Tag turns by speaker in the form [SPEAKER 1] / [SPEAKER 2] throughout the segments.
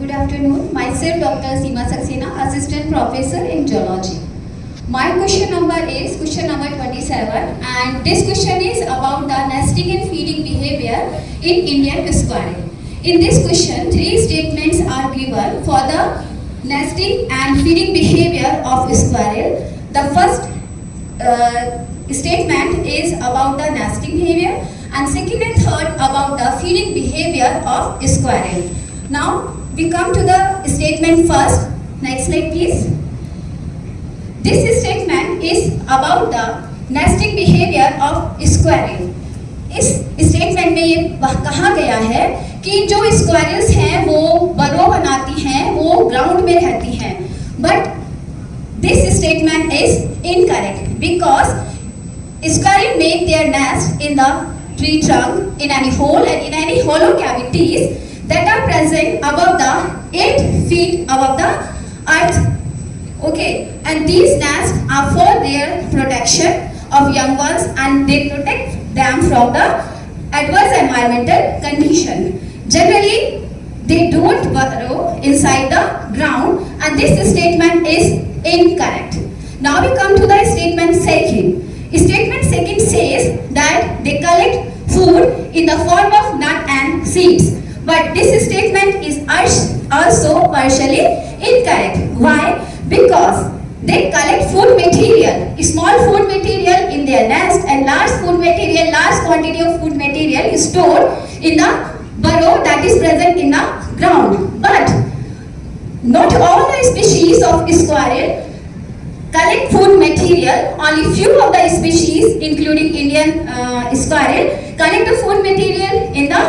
[SPEAKER 1] Good afternoon. Myself Dr. Seema Saxena, Assistant Professor in Geology. My question number is question number 27, and this question is about the nesting and feeding behavior in Indian squirrel. In this question, three statements are given for the nesting and feeding behavior of squirrel. The first statement is about the nesting behavior, and second and third about the feeding behavior of squirrel. Now we come to the statement first. Next slide please. This statement is about the nesting behavior of squirrel. इस statement में ये कहा गया है कि जो squirrels हैं वो बर्रों बनाती हैं, वो ग्राउंड में रहती हैं. But this statement is incorrect because squirrel make their nest in the tree trunk, in any hole and in any hollow cavities that are present above the 8 feet above the earth. Okay, and these nests are for their protection of young ones, and they protect them from the adverse environmental condition. Generally, they don't burrow inside the ground, and this statement is incorrect. Now we come to the statement second. Statement second says that they collect food in the form of nut and seeds. But this statement is also partially incorrect. Why? Because they collect food material, small food material in their nest, and large food material, large quantity of food material is stored in the burrow that is present in the ground. But not all the species of squirrel collect food material. Only few of the species, including Indian squirrel, collect the food material in the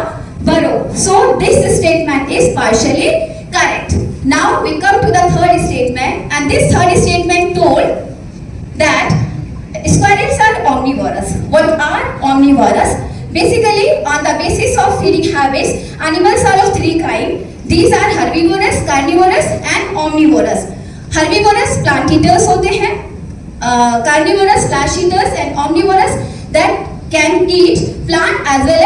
[SPEAKER 1] burrow. So this statement is partially correct. Now we come to the third statement, and this third statement told that squirrels are omnivorous. What are omnivorous? Basically, on the basis of feeding habits, animals are of three kinds. These are herbivorous, carnivorous and omnivorous. Herbivorous plant eaters होते हैं, carnivorous flesh eaters, and omnivorous that can eat plant as well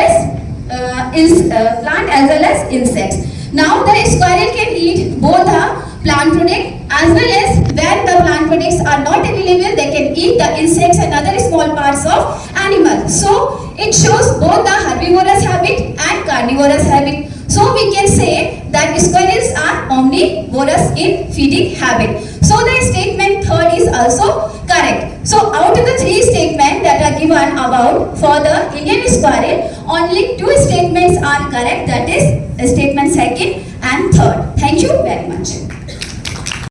[SPEAKER 1] as insects. Now the squirrel can eat both the plant product as well as, when the plant products are not available, they can eat the insects and other small parts of animal. So it shows both the herbivorous habit and carnivorous habit. So we can say that squirrels are omnivorous in feeding habit. So the statement third is also correct. So out of the three statements that are given about for the Indian squirrel, only two statements are correct, that is statement second and third. Thank you very much.